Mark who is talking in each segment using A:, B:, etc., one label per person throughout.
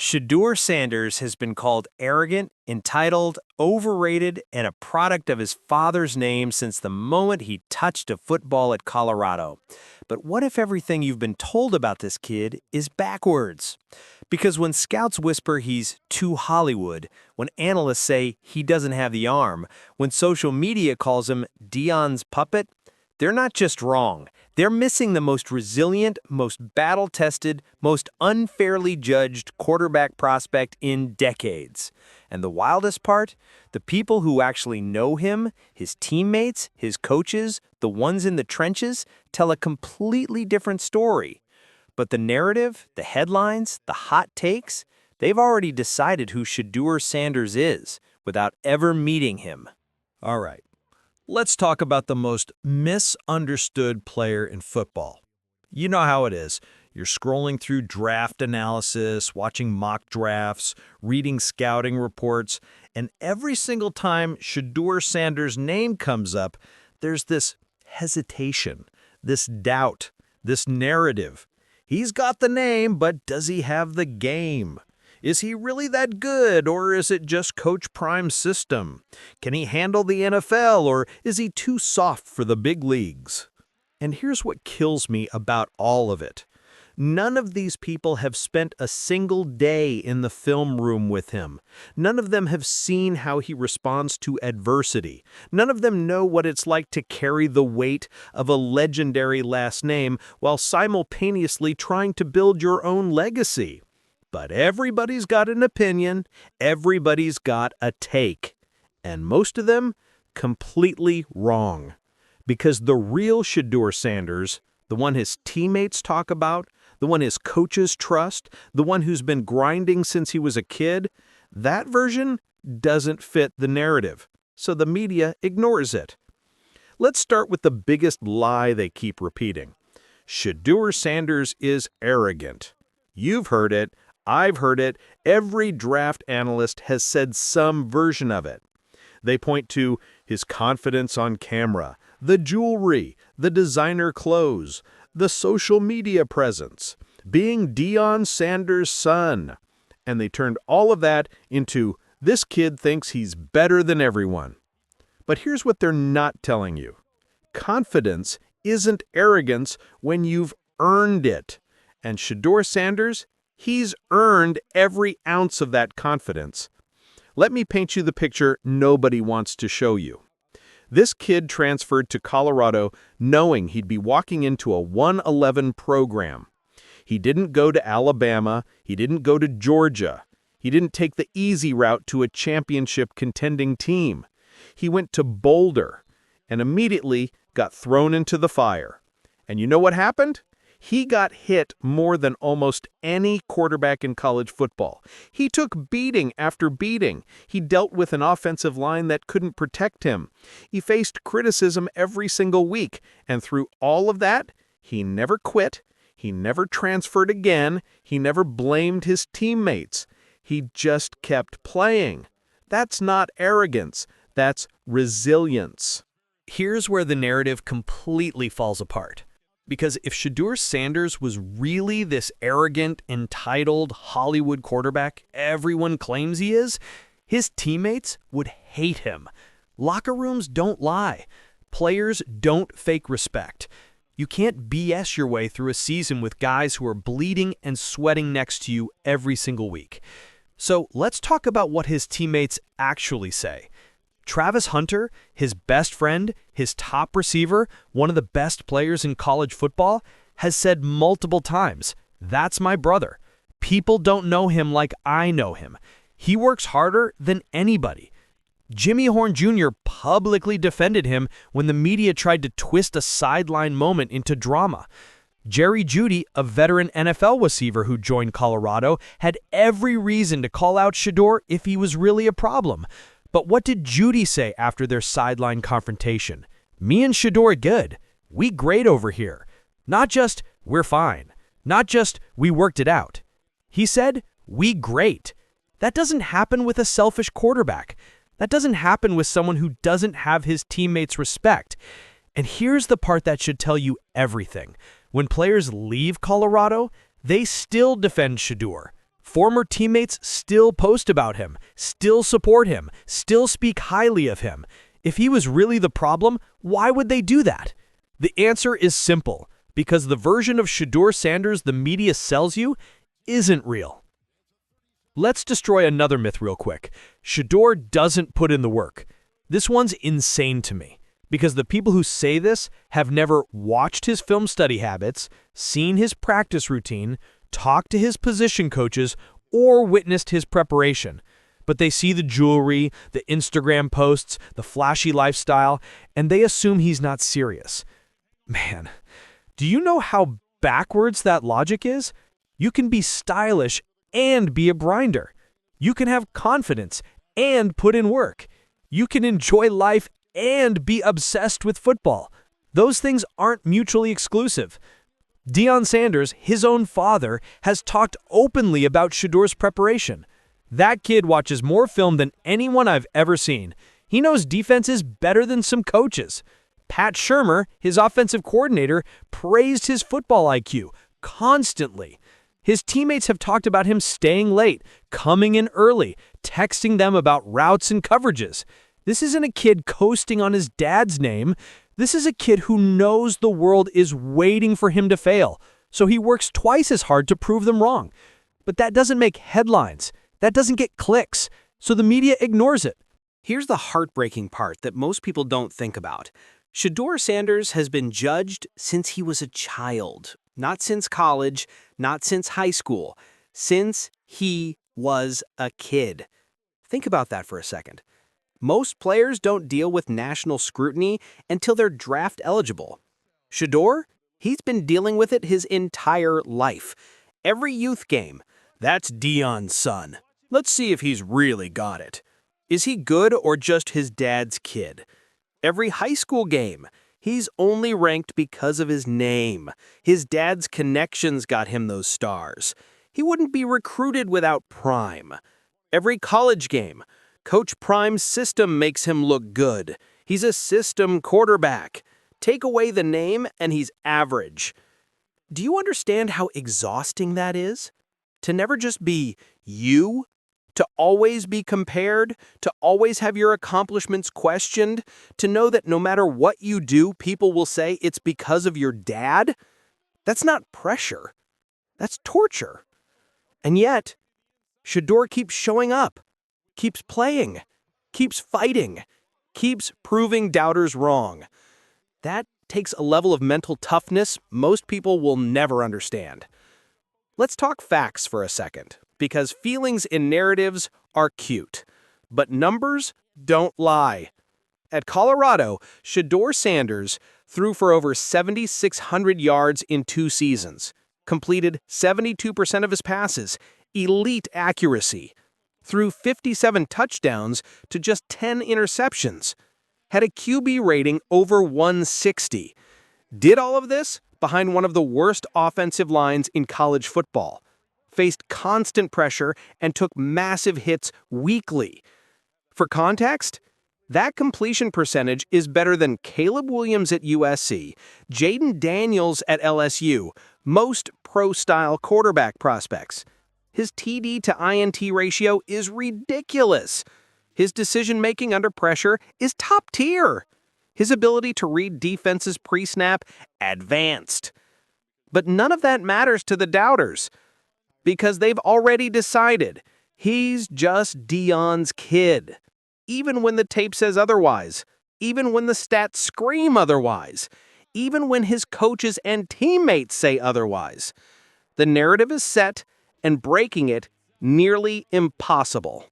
A: Shedeur Sanders has been called arrogant, entitled, overrated, and a product of his father's name since the moment he touched a football at Colorado. But what if everything you've been told about this kid is backwards? Because when scouts whisper he's too Hollywood, when analysts say he doesn't have the arm, when social media calls him Deion's puppet, they're not just wrong. They're missing the most resilient, most battle-tested, most unfairly judged quarterback prospect in decades. And the wildest part? The people who actually know him, his teammates, his coaches, the ones in the trenches, tell a completely different story. But the narrative, the headlines, the hot takes, they've already decided who Shedeur Sanders is without ever meeting him.
B: All right. Let's talk about the most misunderstood player in football. You know how it is. You're scrolling through draft analysis, watching mock drafts, reading scouting reports, and every single time Shedeur Sanders' name comes up, there's this hesitation, this doubt, this narrative. He's got the name, but does he have the game? Is he really that good, or is it just Coach Prime's system? Can he handle the NFL, or is he too soft for the big leagues? And here's what kills me about all of it. None of these people have spent a single day in the film room with him. None of them have seen how he responds to adversity. None of them know what it's like to carry the weight of a legendary last name while simultaneously trying to build your own legacy. But everybody's got an opinion, everybody's got a take, and most of them completely wrong. Because the real Shedeur Sanders, the one his teammates talk about, the one his coaches trust, the one who's been grinding since he was a kid, that version doesn't fit the narrative, so the media ignores it. Let's start with the biggest lie they keep repeating. Shedeur Sanders is arrogant. You've heard it. I've heard it. Every draft analyst has said some version of it. They point to his confidence on camera, the jewelry, the designer clothes, the social media presence, being Deion Sanders' son. And they turned all of that into, this kid thinks he's better than everyone. But here's what they're not telling you. Confidence isn't arrogance when you've earned it. And Shedeur Sanders, he's earned every ounce of that confidence. Let me paint you the picture nobody wants to show you. This kid transferred to Colorado knowing he'd be walking into a 111 program. He didn't go to Alabama. He didn't go to Georgia. He didn't take the easy route to a championship contending team. He went to Boulder and immediately got thrown into the fire. And you know what happened? He got hit more than almost any quarterback in college football. He took beating after beating. He dealt with an offensive line that couldn't protect him. He faced criticism every single week. And through all of that, he never quit. He never transferred again. He never blamed his teammates. He just kept playing. That's not arrogance. That's resilience.
A: Here's where the narrative completely falls apart. Because if Shedeur Sanders was really this arrogant, entitled Hollywood quarterback everyone claims he is, his teammates would hate him. Locker rooms don't lie. Players don't fake respect. You can't BS your way through a season with guys who are bleeding and sweating next to you every single week. So let's talk about what his teammates actually say. Travis Hunter, his best friend, his top receiver, one of the best players in college football, has said multiple times, "That's my brother. People don't know him like I know him. He works harder than anybody." Jimmy Horn Jr. publicly defended him when the media tried to twist a sideline moment into drama. Jerry Jeudy, a veteran NFL receiver who joined Colorado, had every reason to call out Shedeur if he was really a problem. But what did Jeudy say after their sideline confrontation? "Me and Shedeur are good. We great over here." Not just, "We're fine." Not just, "We worked it out." He said, "We great." That doesn't happen with a selfish quarterback. That doesn't happen with someone who doesn't have his teammates' respect. And here's the part that should tell you everything. When players leave Colorado, they still defend Shedeur. Former teammates still post about him, still support him, still speak highly of him. If he was really the problem, why would they do that? The answer is simple, because the version of Shedeur Sanders the media sells you isn't real. Let's destroy another myth real quick. Shedeur doesn't put in the work. This one's insane to me, because the people who say this have never watched his film study habits, seen his practice routine, talked to his position coaches, or witnessed his preparation. But they see the jewelry, the Instagram posts, the flashy lifestyle, and they assume he's not serious. Man, do you know how backwards that logic is? You can be stylish and be a grinder. You can have confidence and put in work. You can enjoy life and be obsessed with football. Those things aren't mutually exclusive. Deion Sanders, his own father, has talked openly about Shedeur's preparation. That kid watches more film than anyone I've ever seen. He knows defenses better than some coaches. Pat Shermer, his offensive coordinator, praised his football IQ constantly. His teammates have talked about him staying late, coming in early, texting them about routes and coverages. This isn't a kid coasting on his dad's name. This is a kid who knows the world is waiting for him to fail, so he works twice as hard to prove them wrong. But that doesn't make headlines. That doesn't get clicks, so the media ignores it.
C: Here's the heartbreaking part that most people don't think about. Shedeur Sanders has been judged since he was a child. Not since college, not since high school. Since he was a kid. Think about that for a second. Most players don't deal with national scrutiny until they're draft eligible. Shedeur, he's been dealing with it his entire life. Every youth game, that's Deion's son. Let's see if he's really got it. Is he good or just his dad's kid? Every high school game, he's only ranked because of his name. His dad's connections got him those stars. He wouldn't be recruited without Prime. Every college game, Coach Prime's system makes him look good. He's a system quarterback. Take away the name and he's average. Do you understand how exhausting that is? To never just be you, to always be compared, to always have your accomplishments questioned, to know that no matter what you do, people will say it's because of your dad? That's not pressure. That's torture. And yet, Shedeur keeps showing up, keeps playing, keeps fighting, keeps proving doubters wrong. That takes a level of mental toughness most people will never understand. Let's talk facts for a second, because feelings in narratives are cute, but numbers don't lie. At Colorado, Shedeur Sanders threw for over 7,600 yards in 2 seasons, completed 72% of his passes, elite accuracy, threw 57 touchdowns to just 10 interceptions, had a QB rating over 160. Did all of this behind one of the worst offensive lines in college football, faced constant pressure, and took massive hits weekly. For context, that completion percentage is better than Caleb Williams at USC, Jaden Daniels at LSU, most pro-style quarterback prospects. His TD to INT ratio is ridiculous. His decision-making under pressure is top tier. His ability to read defenses pre-snap, advanced. But none of that matters to the doubters, because they've already decided he's just Deion's kid. Even when the tape says otherwise, even when the stats scream otherwise, even when his coaches and teammates say otherwise. The narrative is set, and breaking it nearly impossible.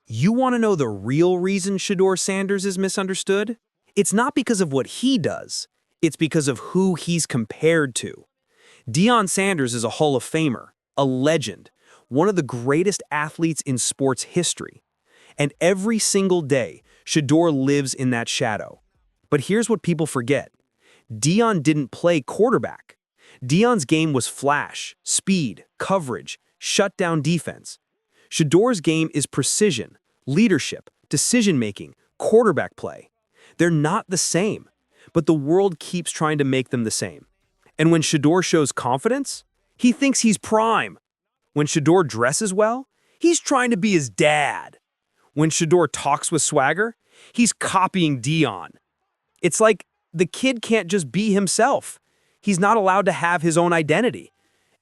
D: You want to know the real reason Shedeur Sanders is misunderstood? It's not because of what he does. It's because of who he's compared to. Deion Sanders is a Hall of Famer, a legend, one of the greatest athletes in sports history. And every single day, Shedeur lives in that shadow. But here's what people forget. Deion didn't play quarterback. Deion's game was flash, speed, coverage, shutdown defense. Shedeur's game is precision, leadership, decision-making, quarterback play. They're not the same, but the world keeps trying to make them the same. And when Shedeur shows confidence, he thinks he's prime. When Shedeur dresses well, he's trying to be his dad. When Shedeur talks with swagger, he's copying Deion. It's like the kid can't just be himself. He's not allowed to have his own identity.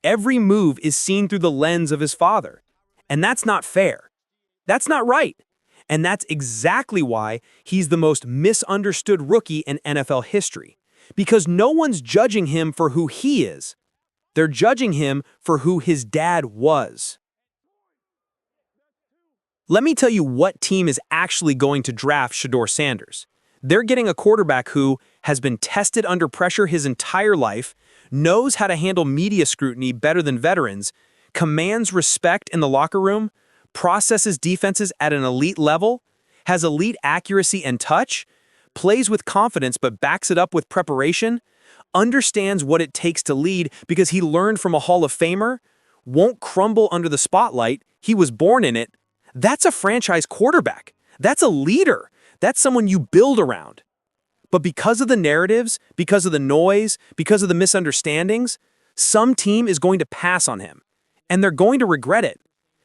D: Every move is seen through the lens of his father. And that's not fair. That's not right. And that's exactly why he's the most misunderstood rookie in NFL history. Because no one's judging him for who he is. They're judging him for who his dad was. Let me tell you what team is actually going to draft Shedeur Sanders. They're getting a quarterback who has been tested under pressure his entire life, knows how to handle media scrutiny better than veterans, commands respect in the locker room, processes defenses at an elite level, has elite accuracy and touch, plays with confidence but backs it up with preparation, understands what it takes to lead because he learned from a Hall of Famer, won't crumble under the spotlight, he was born in it. That's a franchise quarterback. That's a leader. That's someone you build around. But because of the narratives, because of the noise, because of the misunderstandings, some team is going to pass on him. And they're going to regret it.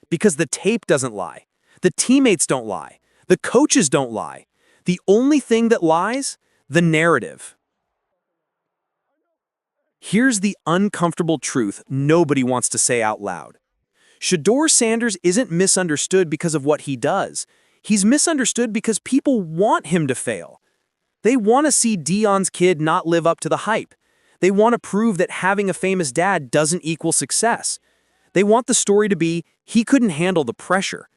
D: Because the tape doesn't lie. The teammates don't lie. The coaches don't lie. The only thing that lies, the narrative. Here's the uncomfortable truth nobody wants to say out loud. Shedeur Sanders isn't misunderstood because of what he does. He's misunderstood because people want him to fail. They want to see Deion's kid not live up to the hype. They want to prove that having a famous dad doesn't equal success. They want the story to be, he couldn't handle the pressure.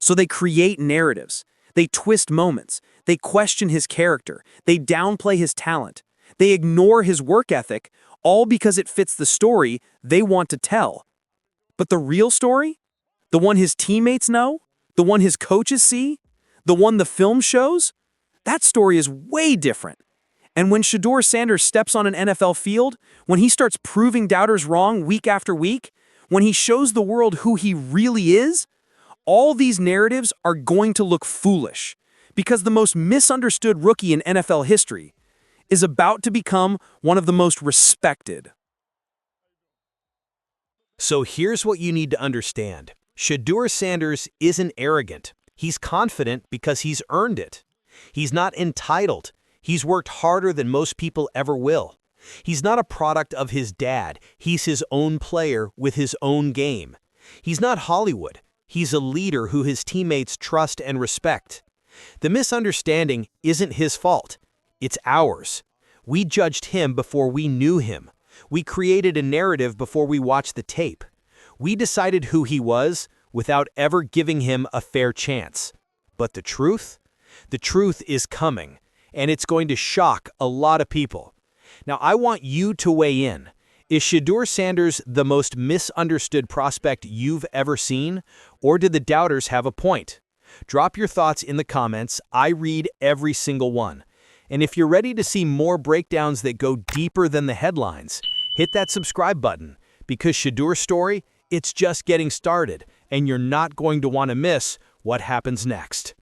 D: So they create narratives. They twist moments. They question his character. They downplay his talent. They ignore his work ethic, all because it fits the story they want to tell. But the real story? The one his teammates know? The one his coaches see? The one the film shows? That story is way different. And when Shedeur Sanders steps on an NFL field, when he starts proving doubters wrong week after week, when he shows the world who he really is, all these narratives are going to look foolish because the most misunderstood rookie in NFL history is about to become one of the most respected.
A: So here's what you need to understand. Shedeur Sanders isn't arrogant. He's confident because he's earned it. He's not entitled. He's worked harder than most people ever will. He's not a product of his dad. He's his own player with his own game. He's not Hollywood. He's a leader who his teammates trust and respect. The misunderstanding isn't his fault. It's ours. We judged him before we knew him. We created a narrative before we watched the tape. We decided who he was without ever giving him a fair chance. But the truth? The truth is coming, and it's going to shock a lot of people. Now, I want you to weigh in. Is Shedeur Sanders the most misunderstood prospect you've ever seen, or did the doubters have a point? Drop your thoughts in the comments. I read every single one. And if you're ready to see more breakdowns that go deeper than the headlines, hit that subscribe button, because Shedeur's story, it's just getting started, and you're not going to want to miss what happens next.